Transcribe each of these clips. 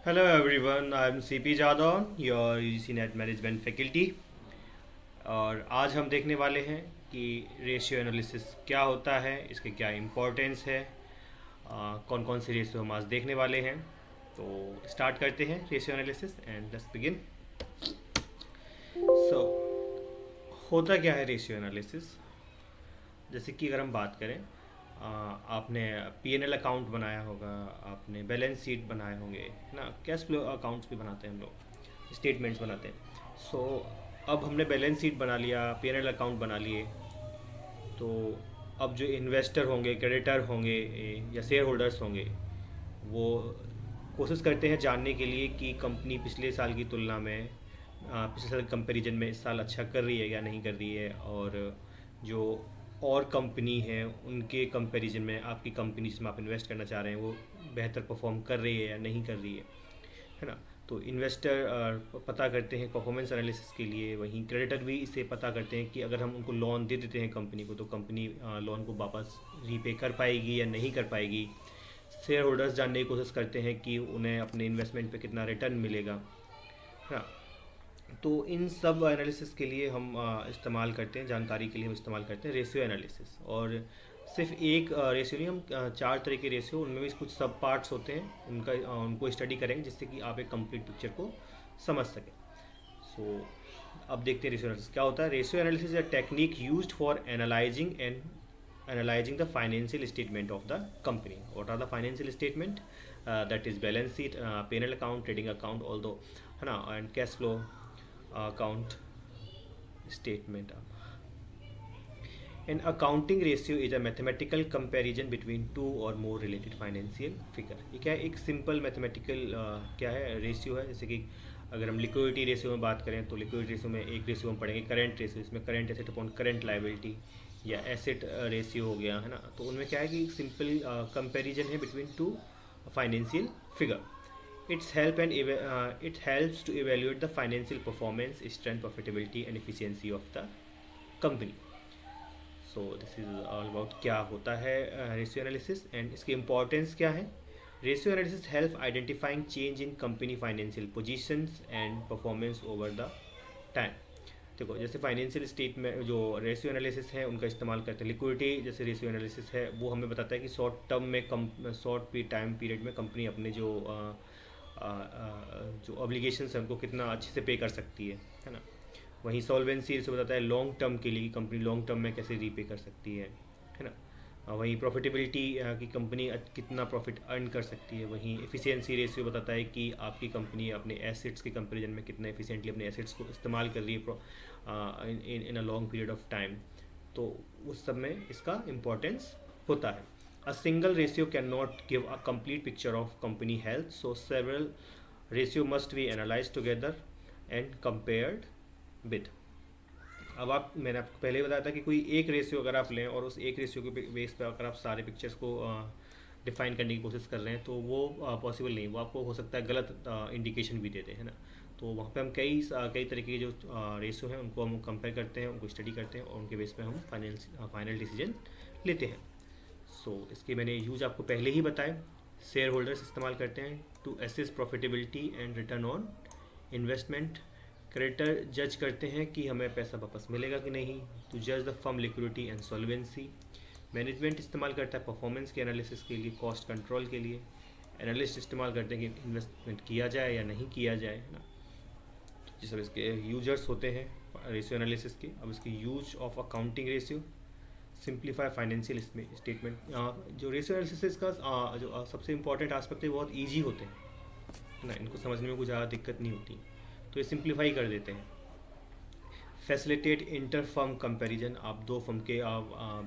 Hello everyone, I'm CP Jadon, your UGC Net Management Faculty। और आज हम देखने वाले हैं कि रेशियो एनालिसिस क्या होता है, इसके क्या इम्पोर्टेंस है, कौन कौन से रेशियो हम आज देखने वाले हैं। तो स्टार्ट करते हैं ratio analysis and let's begin. So होता क्या है रेशियो एनालिसिस? जैसे कि अगर हम बात करें, आपने P&L अकाउंट बनाया होगा, आपने बैलेंस शीट बनाए होंगे, है ना। कैश फ्लो अकाउंट्स भी बनाते हैं हम लोग, स्टेटमेंट्स बनाते हैं। सो अब हमने बैलेंस शीट बना लिया, P&L अकाउंट बना लिए। तो अब जो इन्वेस्टर होंगे, क्रेडिटर होंगे या शेयर होल्डर्स होंगे, वो कोशिश करते हैं जानने के लिए कि कंपनी पिछले साल की तुलना में, पिछले साल कंपैरिजन में इस साल अच्छा कर रही है या नहीं कर रही है। और जो और कंपनी है उनके कंपैरिजन में आपकी कंपनी जिसमें आप इन्वेस्ट करना चाह रहे हैं वो बेहतर परफॉर्म कर रही है या नहीं कर रही है ना। तो इन्वेस्टर पता करते हैं परफॉर्मेंस एनालिसिस के लिए, वहीं क्रेडिटर भी इसे पता करते हैं कि अगर हम उनको लोन दे देते हैं कंपनी को, तो कंपनी लोन को वापस रीपे कर पाएगी या नहीं कर पाएगी। शेयर होल्डर्स जानने की कोशिश करते हैं कि उन्हें अपने इन्वेस्टमेंट पे कितना रिटर्न मिलेगा, है ना। तो इन सब एनालिसिस के लिए हम इस्तेमाल करते हैं, जानकारी के लिए हम इस्तेमाल करते हैं रेशियो एनालिसिस। और सिर्फ एक रेशियो नहीं, हम चार तरह के रेशियो, उनमें भी कुछ सब पार्ट्स होते हैं, उनको स्टडी करेंगे जिससे कि आप एक कंप्लीट पिक्चर को समझ सकें। सो अब देखते हैं रेशियो एनालिसिस क्या होता है। Ratio analysis is a technique used for analysing the financial statement of the company. What are the financial statement? That is balance sheet, P&L account, trading account, all दो, है ना, and cash flow account statement. An accounting ratio is a mathematical comparison between two or more related financial figure। ये क्या है? एक simple mathematical क्या है, ratio है। जैसे कि अगर हम लिक्विडिटी रेशियो में बात करें तो लिक्विडिटी रेशियो में एक रेशियो हम पढ़ेंगे करंट रेशियो, इसमें current asset upon current liability या एसेट रेशियो हो गया, है ना। तो उनमें क्या है कि सिंपल कंपैरिजन है between two financial figure. It helps to evaluate the financial performance, strength, profitability, and efficiency of the company. So this is all about क्या होता है रेशियो एनालिसिस एंड इसकी इम्पोर्टेंस क्या है। Ratio analysis help identifying change in company financial positions and performance over the time. देखो, जैसे financial state में जो रेशियो एनालिसिस है उनका इस्तेमाल करते हैं। लिक्विडिटी जैसे रेशियो एनालिसिस है वो हमें बताता है कि शॉर्ट टर्म में शॉर्ट टाइम पीरियड में कंपनी अपने जो ऑब्लिगेशंस हैं उनको कितना अच्छे से पे कर सकती है ना। वहीं सॉल्वेंसी इसे बताता है लॉन्ग टर्म के लिए, कंपनी लॉन्ग टर्म में कैसे रीपे कर सकती है ना। वहीं प्रॉफिटेबिलिटी की कंपनी कितना प्रॉफिट अर्न कर सकती है। वहीं एफिशिएंसी रेशियो बताता है कि आपकी कंपनी अपने एसेट्स के कंपैरिजन में कितना एफिशिएंटली अपने एसेट्स को इस्तेमाल कर रही है in a long period of time. तो उस सब में इसका इम्पोर्टेंस होता है। A single ratio cannot give a complete picture of company health, so several ratio must be analyzed together and compared with। अब मैंने आपको पहले ही बताया था कि कोई एक रेशियो अगर आप लें और उस एक रेशियो के बेस पर अगर आप सारे पिक्चर्स को डिफाइन करने की कोशिश कर रहे हैं तो वो पॉसिबल नहीं, वो आपको हो सकता है गलत इंडिकेशन भी देते हैं ना। तो वहाँ पे हम कई तरीके के जो रेशियो हैं उनको हम कंपेयर करते हैं, उनको स्टडी करते हैं और उनके बेस पे हम फाइनल डिसीजन लेते हैं। इसके मैंने यूज आपको पहले ही बताए। शेयर होल्डर्स इस्तेमाल करते हैं to assess profitability and return on investment. Creditor जज करते हैं कि हमें पैसा वापस मिलेगा कि नहीं, टू जज the firm liquidity and solvency. Management इस्तेमाल करता है परफॉर्मेंस के एनालिसिस के लिए, कॉस्ट कंट्रोल के लिए। एनालिस्ट इस्तेमाल करते हैं कि इन्वेस्टमेंट किया जाए या नहीं किया जाए, है ना। तो ये सब इसके यूजर्स होते हैं रेशियो एनालिसिस के। अब इसके use of accounting ratio, simplify financial statement. जो रेशियो एनालिसिस का जो सबसे इंपॉर्टेंट आस्पेक्ट है बहुत ईजी होते हैं ना, इनको समझने में कुछ ज़्यादा दिक्कत नहीं होती, तो ये सिंप्लीफाई कर देते हैं। फैसिलिटेट इंटर फर्म कंपेरिजन, आप दो फर्म के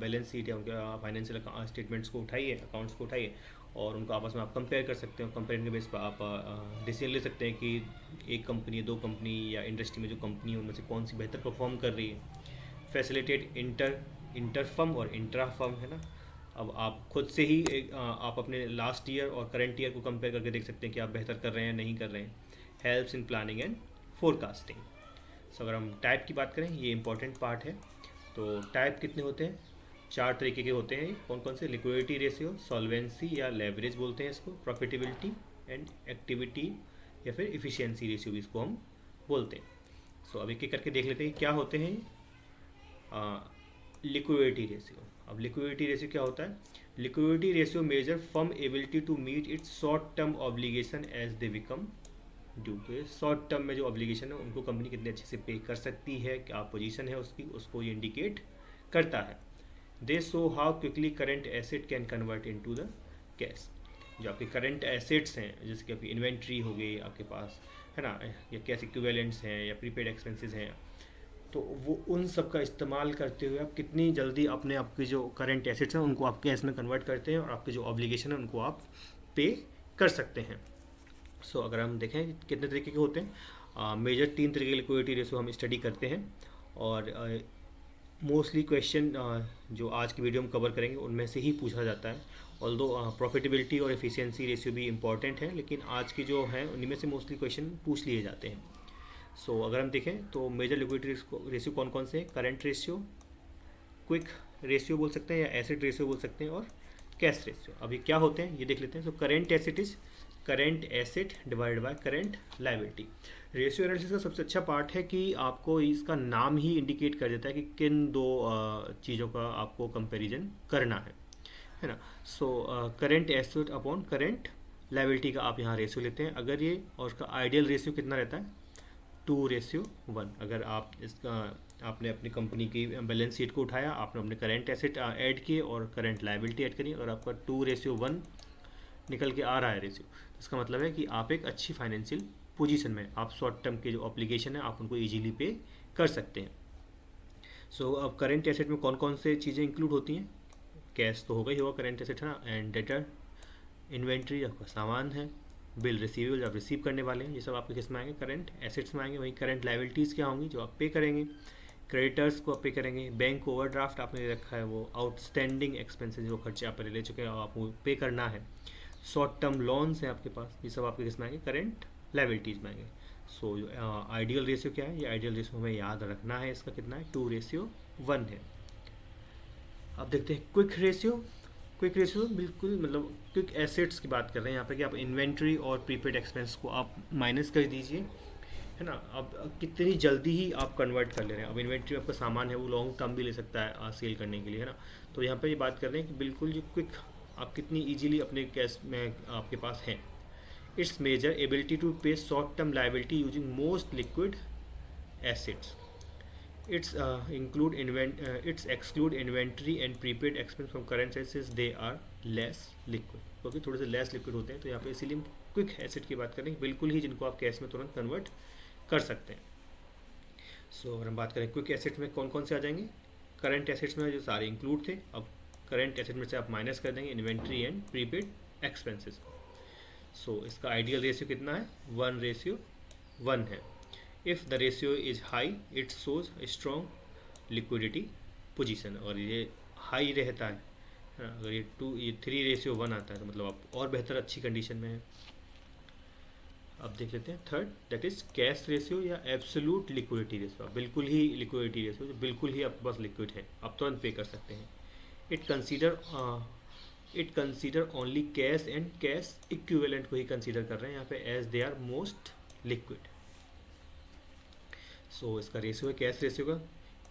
बैलेंस शीट या उनके फाइनेंशियल स्टेटमेंट्स को उठाइए, अकाउंट्स को उठाइए और उनको आपस में आप कंपेयर कर सकते हो। कंपेरिजन के बेस पर आप डिसीजन ले सकते हैं कि एक कंपनी, दो कंपनी या इंडस्ट्री में जो कंपनी है उनमें से कौन सी बेहतर परफॉर्म कर रही है। फैसिलिटेट इंटर फर्म और इंट्रा फर्म, है ना। अब आप खुद से ही आप अपने लास्ट ईयर और करंट ईयर को कंपेयर करके देख सकते हैं कि आप बेहतर कर रहे हैं नहीं कर रहे हैं। Helps in planning and forecasting. So अगर हम टाइप की बात करें, ये इंपॉर्टेंट पार्ट है। तो टाइप कितने होते हैं? चार तरीके के होते हैं। कौन कौन से? लिक्विडिटी रेशियो, सॉल्वेंसी या लेवरेज बोलते हैं इसको, प्रॉफिटेबिलिटी, एंड एक्टिविटी या फिर इफिशियंसी रेशियो भी इसको हम बोलते हैं। सो अब एक एक करके देख लेते हैं क्या होते हैं। Liquidity ratio. अब लिक्विडिटी रेशियो क्या होता है? Liquidity ratio measure firm ability to meet its short term obligation as they become due. तो शॉर्ट टर्म में जो ऑब्लिगेशन है उनको कंपनी कितने अच्छे से पे कर सकती है, क्या पोजीशन है उसकी, उसको ये इंडिकेट करता है। दे show how quickly current asset can convert into the cash. जो आपके करंट एसेट्स हैं, जैसे कि आपकी इन्वेंट्री हो गई आपके पास, है ना, या कैश इक्विवेलेंट्स हैं या प्रीपेड एक्सपेंसेस हैं, तो वो उन सब का इस्तेमाल करते हुए आप कितनी जल्दी अपने आपके जो करंट एसेट्स हैं उनको आप कैश में कन्वर्ट करते हैं और आपके जो ऑब्लिगेशन है उनको आप पे कर सकते हैं। सो अगर हम देखें कितने तरीके के होते हैं, मेजर 3 तरीके के लिक्विडिटी रेशियो हम स्टडी करते हैं और मोस्टली क्वेश्चन जो आज की वीडियो में कवर करेंगे उनमें से ही पूछा जाता है। ऑल्दो प्रॉफिटेबिलिटी और एफिशिएंसी रेशियो भी इंपॉर्टेंट है, लेकिन आज की जो है उन्हीं में से मोस्टली क्वेश्चन पूछ लिए जाते हैं। सो अगर हम देखें तो मेजर लिक्विडिटी रेशियो कौन कौन से हैं? करंट रेशियो, क्विक रेशियो बोल सकते हैं या एसिड रेशियो बोल सकते हैं, और कैश रेशियो। अभी क्या होते हैं ये देख लेते हैं। So current asset is current asset divide by current liability. Ratio analysis का सबसे अच्छा पार्ट है कि आपको इसका नाम ही इंडिकेट कर देता है कि किन दो चीज़ों का आपको कंपैरिजन करना है ना। So current asset upon current liability का आप यहाँ रेशियो लेते हैं। अगर ये, और उसका आइडियल रेशियो कितना रहता है? 2:1। अगर आप इसका आपने अपनी कंपनी की बैलेंस शीट को उठाया, आपने अपने करेंट एसेट ऐड किए और करेंट लायबिलिटी ऐड करी और आपका 2:1 निकल के आ रहा है रेशियो, तो इसका मतलब है कि आप एक अच्छी फाइनेंशियल पोजीशन में, आप शॉर्ट टर्म के जो ऑब्लिगेशन है आप उनको इजीली पे कर सकते हैं। सो अब करेंट एसेट में कौन कौन से चीज़ें इंक्लूड होती हैं? कैश तो होगा ही होगा करेंट एसेट, है ना, एंड डेटर, इन्वेंट्री आपका सामान है, बिल रिसीवेबल आप रिसीव करने वाले हैं, ये सब आपके किस में आएंगे? करंट एसेट्स में आएंगे। वहीं करंट लायबिलिटीज़ क्या होंगी? जो आप पे करेंगे, क्रेडिटर्स को आप पे करेंगे, बैंक ओवरड्राफ्ट आपने ले रखा है, वो आउटस्टैंडिंग एक्सपेंसेस जो खर्चे आप पहले ले चुके हैं आपको पे करना है, शॉर्ट टर्म लोन्स हैं आपके पास, ये सब आपके किस में आएंगे? करंट लायबिलिटीज़ में आएंगे। सो आइडियल रेशियो क्या है? ये आइडियल रेशियो हमें याद रखना है, इसका कितना है? 2:1 है। अब देखते हैं क्विक रेशियो। क्विक रेशियो बिल्कुल मतलब क्विक एसेट्स की बात कर रहे हैं यहाँ पे कि आप इन्वेंट्री और प्रीपेड एक्सपेंस को आप माइनस कर दीजिए, है ना। अब कितनी जल्दी ही आप कन्वर्ट कर ले रहे हैं। अब इन्वेंट्री आपका सामान है वो लॉन्ग टर्म भी ले सकता है सेल करने के लिए, है ना। तो यहाँ पे ये बात कर रहे हैं कि बिल्कुल जो क्विक आप कितनी ईजिली अपने कैश में आपके पास हैं। इट्स मेजर एबिलिटी टू पे short term liability using most liquid assets. It's it's exclude inventory and prepaid expense from current assets. They are less liquid, क्योंकि थोड़े से लेस लिक्विड होते हैं, तो यहाँ पे इसीलिए हम क्विक एसेट की बात करें, बिल्कुल ही जिनको आप कैश में तुरंत कन्वर्ट कर सकते हैं। सो अगर हम बात करें क्विक एसेट में कौन कौन से आ जाएंगे? करंट एसेट्स में जो सारे इंक्लूड थे, अब करंट एसेट में से आप माइनस कर देंगे इन्वेंट्री एंड प्रीपेड एक्सपेंसेस। सो इसका आइडियल रेशियो कितना है? 1:1 है। If the ratio is high it shows strong liquidity position, और ये हाई रहता है ना, अगर ये 3:1 आता है तो मतलब आप और बेहतर अच्छी कंडीशन में है। अब देख लेते हैं third, that is cash ratio या एब्सोल्यूट लिक्विडिटी रेशियो। बिल्कुल ही लिक्विडिटी रेशियो, जो बिल्कुल ही आपके पास लिक्विड है, आप तुरंत पे कर सकते हैं। It consider only cash and cash equivalent को ही कंसीडर कर रहे हैं यहाँ पे, as they are most liquid. So इसका रेशियो है कैश रेशियो का,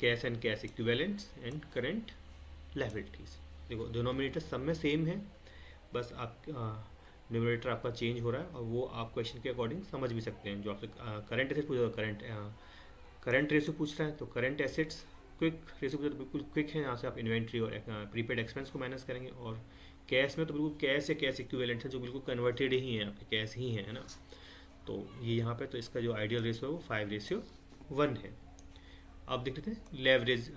cash and cash equivalents and current liabilities. देखो डिनोमिनेटर सब में सेम है, बस आप न्यूमरेटर आपका चेंज हो रहा है, और वो आप क्वेश्चन के अकॉर्डिंग समझ भी सकते हैं। जो आपसे करंट एसेट पूछा तो करंट रेशियो पूछ रहा है तो करंट एसेट्स, क्विक रेशियो पूछा तो बिल्कुल क्विक है, यहाँ से आप इन्वेंट्री और प्रीपेड एक्सपेंस को माइनस करेंगे, और कैश में तो बिल्कुल कैश या कैश इक्विवेलेंट है जो बिल्कुल कन्वर्टेड ही है, आपके कैश ही है ना। तो ये यहाँ पे तो इसका जो आइडियल रेशियो है वो 5:1 है। अब देख लेते हैं लेवरेज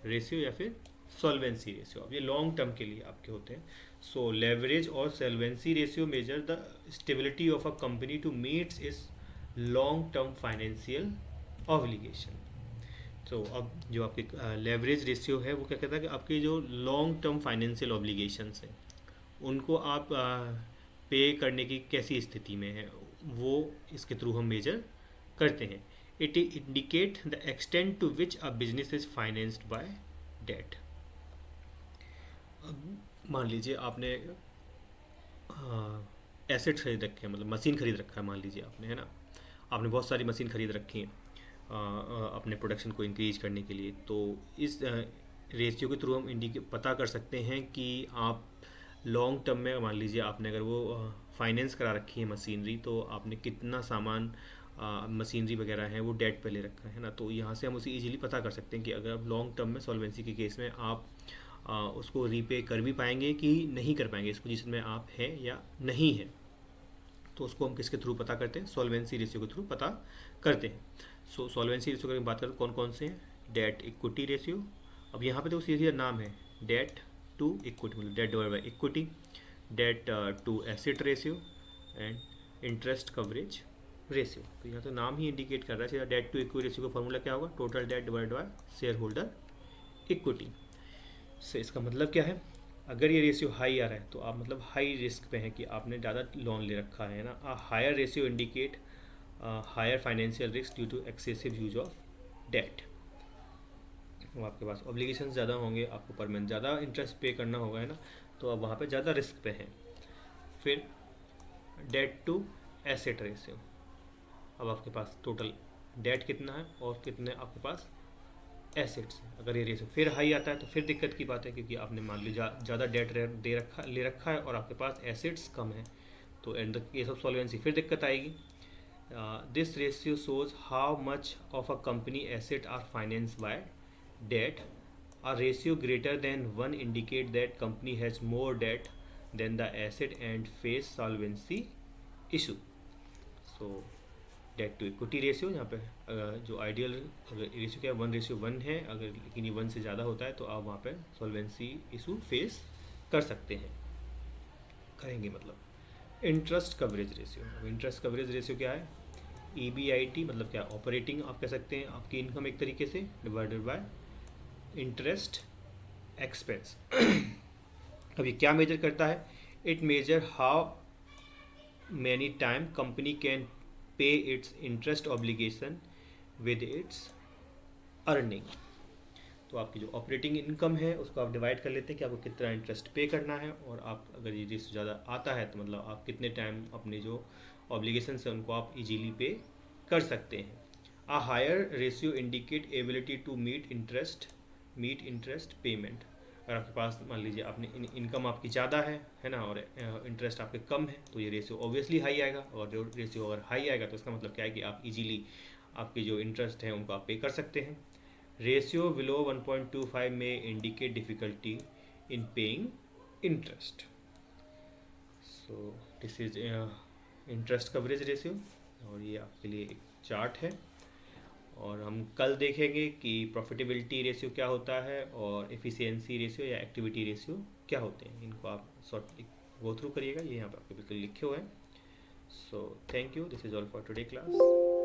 रेशियो या फिर सॉल्वेंसी रेशियो। अब ये लॉन्ग टर्म के लिए आपके होते हैं। सो लेवरेज और solvency ratio measure the stability of a company to meets its long term financial obligation. तो अब जो आपके लेवरेज रेशियो है वो क्या कहता है कि आपके जो लॉन्ग टर्म फाइनेंशियल ऑब्लिगेशंस हैं उनको आप पे करने की कैसी स्थिति में है, वो इसके थ्रू हम मेजर करते हैं। It indicate the extent to which a business is financed by debt. अब मान लीजिए आपने एसेट खरीद रखे हैं, मतलब मशीन खरीद रखा है मान लीजिए आपने, है ना, आपने बहुत सारी मशीन खरीद रखी हैं अपने प्रोडक्शन को इंक्रीज करने के लिए, तो इस रेशियो के थ्रू हम इंडिकेट पता कर सकते हैं कि आप लॉन्ग टर्म में, मान लीजिए आपने अगर वो फाइनेंस करा रखी है मशीनरी, तो आपने कितना सामान मशीनरी वगैरह है वो डेट पे ले रखा है ना, तो यहाँ से हम उसे इजीली पता कर सकते हैं कि अगर आप लॉन्ग टर्म में सॉल्वेंसी के केस में आप उसको रीपे कर भी पाएंगे कि नहीं कर पाएंगे, इस पोजीशन में आप हैं या नहीं है। तो उसको हम किसके थ्रू पता करते हैं, सॉल्वेंसी रेशियो के थ्रू पता करते हैं। सो सॉल्वेंसी रेशियो की बात करें कौन कौन से हैं, डेट इक्विटी रेशियो, अब यहाँ पे तो सीधा नाम है डेट टू इक्विटी, मतलब debt divide by equity, debt to asset ratio and interest coverage ratio. तो यहाँ तो नाम ही इंडिकेट कर रहा है सीधा, डेट टू इक्विटी रेशियो का फॉर्मूला क्या होगा, total date divide by share holder equity. से इसका मतलब क्या है, अगर ये रेशियो हाई आ रहा है तो आप मतलब हाई रिस्क पे हैं कि आपने ज़्यादा लोन ले रखा है ना। A higher ratio indicate higher financial risk due to excessive use of debt. वो आपके पास ऑब्लिगेशन ज़्यादा होंगे, आपको पर मंथ ज़्यादा इंटरेस्ट पे करना होगा, है ना, तो आप वहाँ पे ज़्यादा रिस्क पे हैं। फिर डेट टू एसेट रेशियो, अब आपके पास टोटल डेट कितना है और कितने आपके पास एसेट्स हैं। अगर ये रेशियो फिर हाई आता है तो फिर दिक्कत की बात है, क्योंकि आपने मान लीजिए ज़्यादा डेट ले रखा है और आपके पास एसेट्स कम है, तो in the case of solvency फिर दिक्कत आएगी। This ratio shows how much of a company asset are finance by debt. A ratio greater than 1 indicate that company has more debt than the asset and face solvency issue. So debt to equity ratio यहाँ पे जो ideal ratio क्या है 1:1 है, अगर लेकिन ये 1 से ज़्यादा होता है तो आप वहाँ पे सॉल्वेंसी इशू फेस कर सकते हैं, करेंगे मतलब। इंटरेस्ट कवरेज रेशियो, अब इंटरेस्ट कवरेज रेशियो क्या है, EBIT मतलब क्या, ऑपरेटिंग आप कह सकते हैं आपकी इनकम एक तरीके से, डिवाइडेड बाय इंटरेस्ट एक्सपेंस। अब ये क्या मेजर करता है, it major how many time company can pay it's interest obligation with its earning. तो आपकी जो ऑपरेटिंग इनकम है उसको आप डिवाइड कर लेते हैं कि आपको कितना इंटरेस्ट पे करना है, और आप अगर ये रिस्क ज़्यादा आता है तो मतलब आप कितने टाइम अपने जो ऑब्लिगेशन है उनको आप इजीली पे कर सकते हैं। A higher ratio indicate ability to meet interest payment. अगर आपके पास मान लीजिए आपने इनकम आपकी ज़्यादा है ना, और इंटरेस्ट आपके कम है, तो ये रेशियो ऑब्वियसली हाई आएगा, और जो रेशियो अगर हाई आएगा तो इसका मतलब क्या है कि आप इजीली आपके जो इंटरेस्ट हैं उनको आप पे कर सकते हैं। रेशियो बिलो 1.25 में indicate difficulty in paying interest. So this is interest coverage ratio, और ये आपके लिए एक चार्ट है। और हम कल देखेंगे कि प्रॉफिटेबिलिटी रेशियो क्या होता है और एफिशिएंसी रेशियो या एक्टिविटी रेशियो क्या होते हैं। इनको आप शॉर्ट गो थ्रू करिएगा, ये यहाँ पर आपके बिल्कुल लिखे हुए हैं। So thank you, this is all for today class.